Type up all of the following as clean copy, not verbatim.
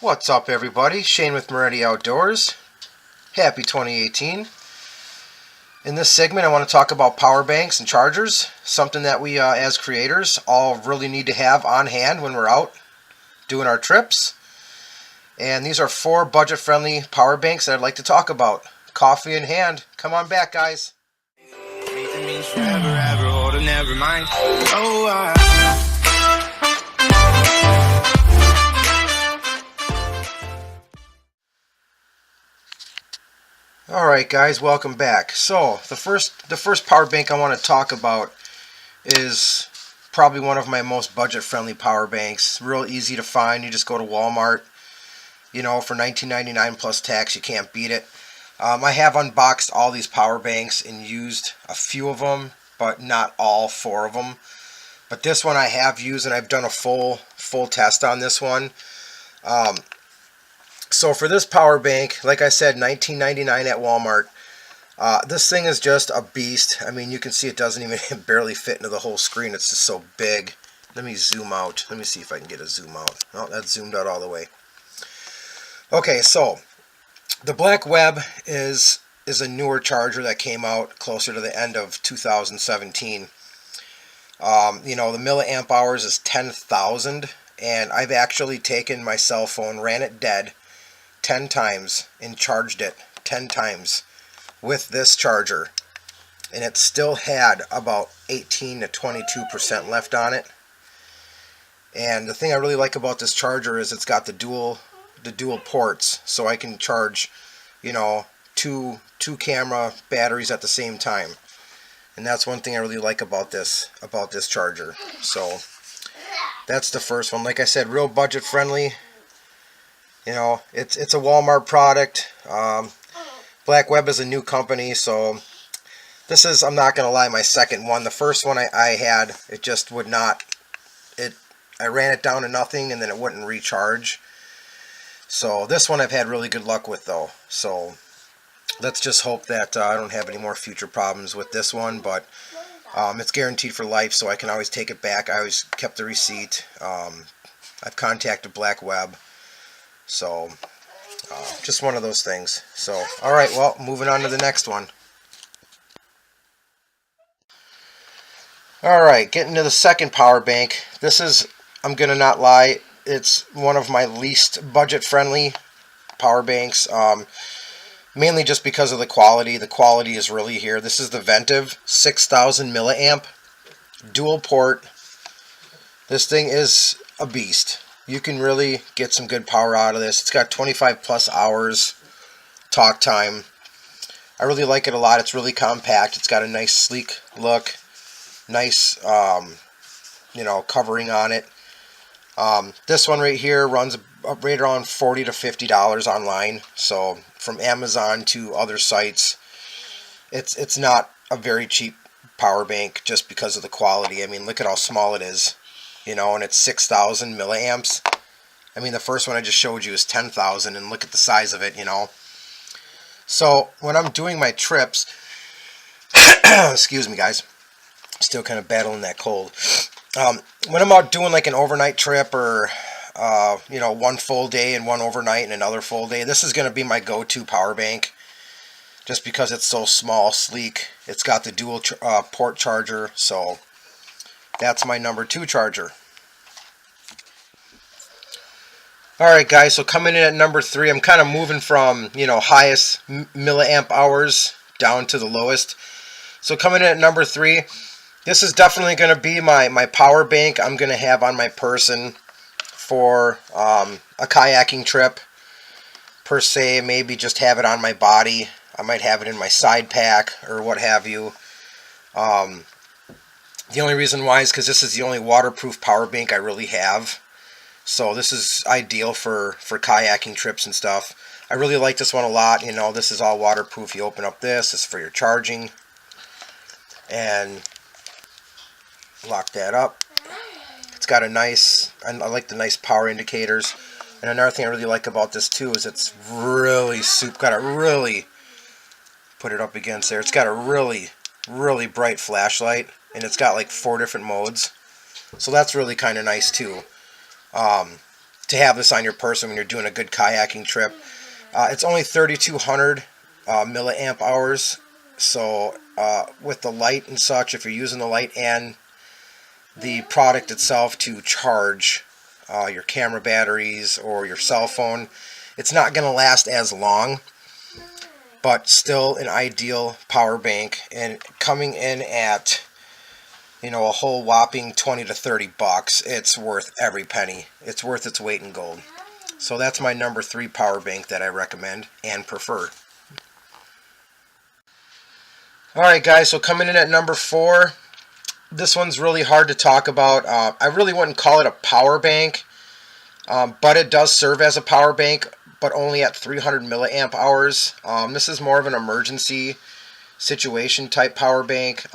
What's up, everybody? Shane with Moretti Outdoors. Happy 2018. In this segment I want to talk about power banks and chargers, something that we as creators all really need to have on hand when we're out doing our trips. And these are 4 budget-friendly power banks that I'd like to talk about. Coffee in hand. Come on back, guys. Alright guys, welcome back. So the first power bank I want to talk about is probably one of my most budget-friendly power banks. Real easy to find. You just go to Walmart. You know, for $19.99 plus tax, you can't beat it. I have unboxed all these power banks and used a few of them, but not all 4 of them. But this one I have used, and I've done a full test on this one. So for this power bank, like I said, $19.99 at Walmart. This thing is just a beast. I mean, you can see it doesn't even barely fit into the whole screen. It's just so big. Let me zoom out. Let me see if I can get a zoom out. Oh, that's zoomed out all the way. Okay, so the Black Web is a newer charger that came out closer to the end of 2017. You know, the milliamp hours is 10,000, and I've actually taken my cell phone, ran it dead 10 times, and charged it 10 times with this charger, and it still had about 18 to 22% left on it. And the thing I really like about this charger is it's got the dual ports, so I can charge, you know, two camera batteries at the same time. And that's one thing I really like about this charger. So that's the first one. Like I said, real budget friendly. You know, it's a Walmart product. Black Web is a new company, so this is, I'm not gonna lie, my second one. The first one I had, it just would not. I ran it down to nothing, and then it wouldn't recharge. So this one I've had really good luck with, though. So let's just hope that I don't have any more future problems with this one. But it's guaranteed for life, so I can always take it back. I always kept the receipt. I've contacted Black Web. So just one of those things. So alright, well, moving on to the next one. Alright, getting to the second power bank. This is, I'm gonna not lie, it's one of my least budget friendly power banks, mainly just because of the quality. The quality is really here. This is the Ventive 6000 milliamp dual port. This thing is a beast. You can really get some good power out of this. It's got 25 plus hours talk time. I really like it a lot. It's really compact. It's got a nice sleek look. Nice, you know, covering on it. This one right here runs right around $40 to $50 online. So from Amazon to other sites, it's not a very cheap power bank just because of the quality. I mean, look at how small it is. You know, and it's 6,000 milliamps. I mean, the first one I just showed you is 10,000, and look at the size of it, you know. So when I'm doing my trips, excuse me, guys, still kind of battling that cold. When I'm out doing like an overnight trip, or you know, one full day and one overnight and another full day, this is going to be my go-to power bank, just because it's so small, sleek. It's got the dual port charger, so that's my number 2 charger. Alright guys, so coming in at number 3, I'm kind of moving from, you know, highest milliamp hours down to the lowest. So coming in at number 3, this is definitely going to be my power bank I'm going to have on my person for a kayaking trip, per se. Maybe just have it on my body. I might have it in my side pack or what have you. The only reason why is because this is the only waterproof power bank I really have. So this is ideal for kayaking trips and stuff. I really like this one a lot. You know, this is all waterproof. You open up this is for your charging. And lock that up. It's got a nice, I like the nice power indicators. And another thing I really like about this too is it's really put it up against there. It's got a really bright flashlight. And it's got like 4 different modes. So that's really kind of nice too. To to have this on your person when you're doing a good kayaking trip. It's only 3,200 milliamp hours. So with the light and such, if you're using the light and the product itself to charge your camera batteries or your cell phone, it's not going to last as long, but still an ideal power bank, and coming in at, you know, a whole whopping 20 to 30 bucks, it's worth every penny. It's worth its weight in gold. So that's my number 3 power bank that I recommend and prefer. Alright guys, so coming in at number 4, this one's really hard to talk about. I really wouldn't call it a power bank, but it does serve as a power bank, but only at 300 milliamp hours. This is more of an emergency situation type power bank.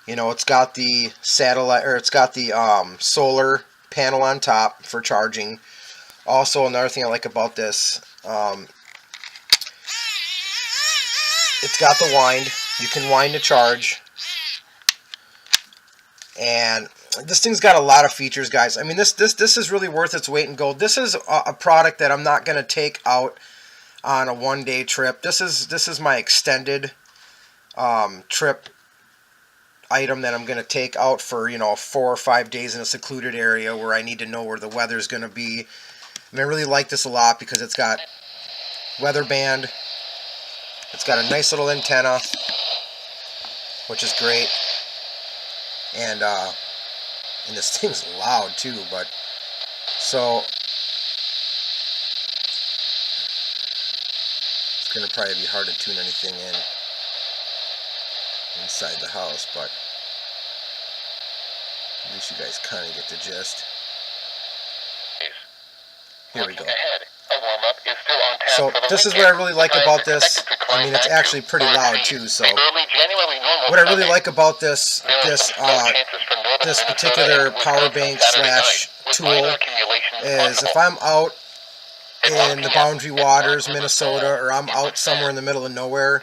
You know, it's got the satellite, or it's got the solar panel on top for charging. Also, another thing I like about this, it's got the wind. You can wind to charge. And this thing's got a lot of features, guys. I mean, this is really worth its weight in gold. This is a product that I'm not going to take out on a one-day trip. This is my extended trip item that I'm going to take out for, you know, 4 or 5 days in a secluded area where I need to know where the weather's going to be. I mean, I really like this a lot because it's got weather band. It's got a nice little antenna, which is great. And this thing's loud too, but so it's gonna probably be hard to tune anything inside the house, but at least you guys kind of get the gist. Here we go. So this is what I really like about this. I mean, it's actually pretty loud too. So what I really like about this particular power bank slash tool is if I'm out in the Boundary Waters, Minnesota, or I'm out somewhere in the middle of nowhere,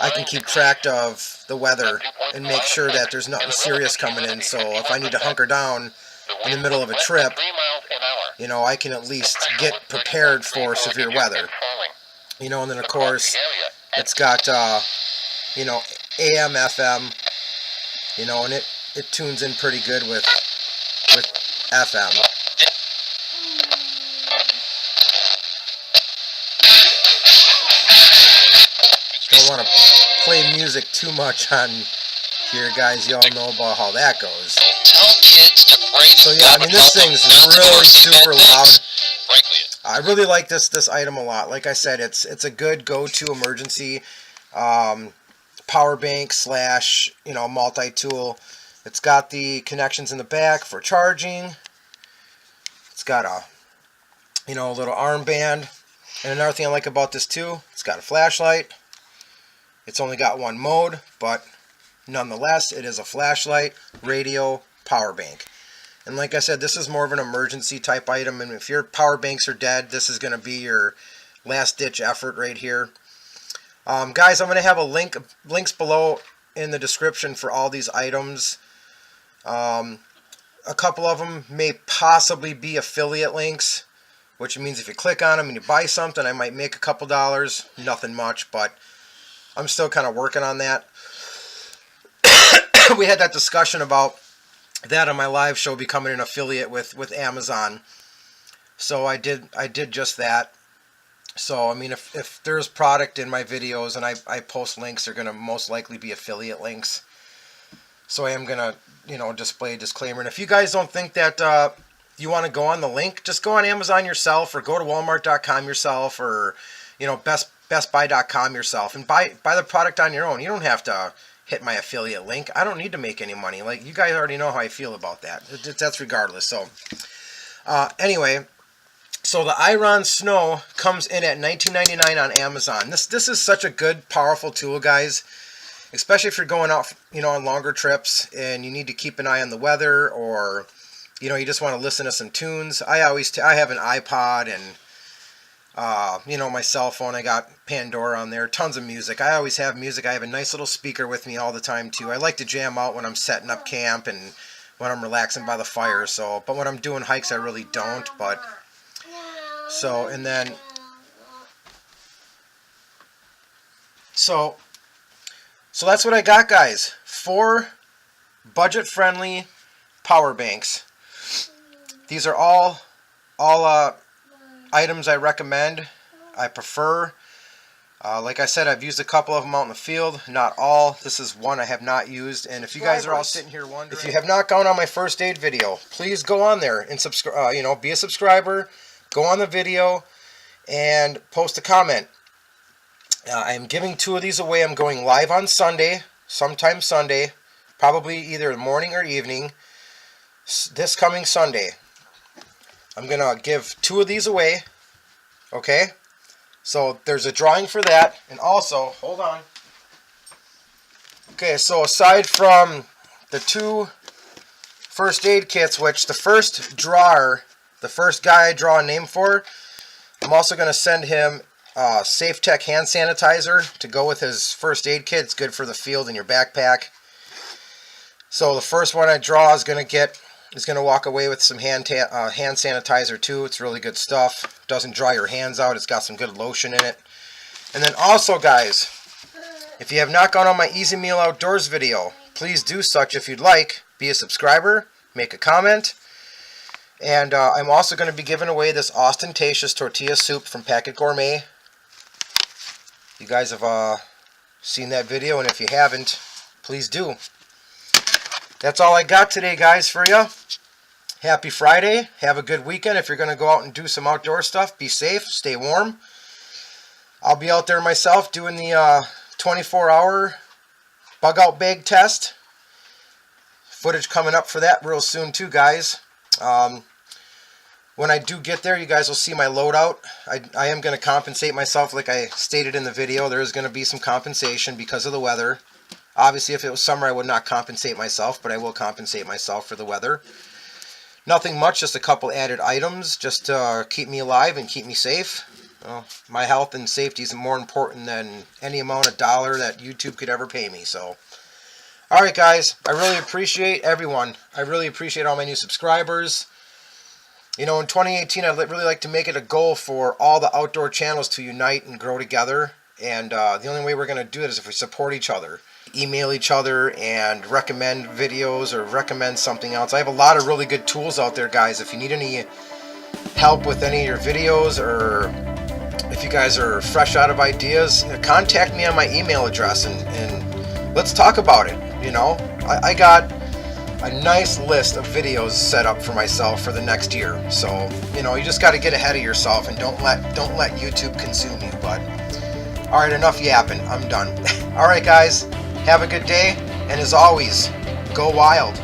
I can keep track of the weather and make sure that there's nothing serious coming in. So if I need to hunker down in the middle of a trip, you know, I can at least get prepared for severe weather. You know, and then of course it's got you know, AM, FM, you know, and it tunes in pretty good with FM. Don't want to play music too much on here, guys. Y'all know about how that goes. So yeah, I mean, this thing's really super loud. I really like this item a lot. Like I said, it's a good go-to emergency power bank slash, you know, multi-tool. It's got the connections in the back for charging. It's got a, you know, a little armband. And another thing I like about this too, it's got a flashlight. It's only got one mode, but nonetheless, it is a flashlight, radio, power bank. And like I said, this is more of an emergency type item, and if your power banks are dead, this is going to be your last ditch effort right here. Guys, I'm going to have links below in the description for all these items. A couple of them may possibly be affiliate links, which means if you click on them and you buy something, I might make a couple dollars. Nothing much, but I'm still kind of working on that. We had that discussion about that on my live show, becoming an affiliate with Amazon. So I did just that. So I mean, if there's product in my videos and I post links, they're going to most likely be affiliate links. So I am going to, you know, display a disclaimer. And if you guys don't think that you want to go on the link, just go on Amazon yourself, or go to Walmart.com yourself, or, you know, BestBuy.com yourself, and buy the product on your own. You don't have to hit my affiliate link. I don't need to make any money. Like, you guys already know how I feel about that. That's regardless. So anyway, so the Iron Snow comes in at $19.99 on Amazon. This is such a good, powerful tool, guys, especially if you're going out, you know, on longer trips and you need to keep an eye on the weather, or, you know, you just want to listen to some tunes. I have an iPod and you know, my cell phone. I got Pandora on there, tons of music. I always have music. I have a nice little speaker with me all the time too. I like to jam out when I'm setting up camp and when I'm relaxing by the fire. So, but when I'm doing hikes, I really don't. But so, and then so that's what I got, guys. 4 budget-friendly power banks. These are all items I recommend. I prefer. Like I said, I've used a couple of them out in the field, not all. This is one I have not used. And if you guys are all sitting here wondering, if you have not gone on my first aid video, please go on there and subscribe. Be a subscriber. Go on the video and post a comment. I'm giving 2 of these away. I'm going live on Sunday, sometime Sunday, probably either morning or evening. This coming Sunday, I'm gonna give 2 of these away. Okay. So there's a drawing for that, and also, hold on. Okay, so aside from the 2 first aid kits, which the first guy I draw a name for, I'm also going to send him Safe Tech hand sanitizer to go with his first aid kit. It's good for the field in your backpack. So the first one I draw is going to walk away with some hand sanitizer too. It's really good stuff. Doesn't dry your hands out. It's got some good lotion in it. And then also, guys, if you have not gone on my Easy Meal Outdoors video, please do such if you'd like. Be a subscriber, make a comment. And I'm also going to be giving away this ostentatious tortilla soup from Packet Gourmet. You guys have seen that video, and if you haven't, please do. That's all I got today, guys, for you. Happy Friday. Have a good weekend. If you're going to go out and do some outdoor stuff, be safe, stay warm. I'll be out there myself doing the 24-hour bug out bag test. Footage coming up for that real soon too, guys. When I do get there, you guys will see my loadout. I am going to compensate myself like I stated in the video. There is going to be some compensation because of the weather. Obviously, if it was summer, I would not compensate myself, but I will compensate myself for the weather. Nothing much, just a couple added items just to keep me alive and keep me safe. Well, my health and safety is more important than any amount of dollar that YouTube could ever pay me. So, all right, guys, I really appreciate everyone. I really appreciate all my new subscribers. In 2018, I'd really like to make it a goal for all the outdoor channels to unite and grow together. And the only way we're going to do it is if we support each other. Email each other and recommend videos or recommend something else. I have a lot of really good tools out there, guys. If you need any help with any of your videos, or if you guys are fresh out of ideas, contact me on my email address and let's talk about it. I got a nice list of videos set up for myself for the next year. So, you just got to get ahead of yourself and don't let YouTube consume you. But all right, enough yapping. I'm done. All right, guys. Have a good day, and as always, go wild.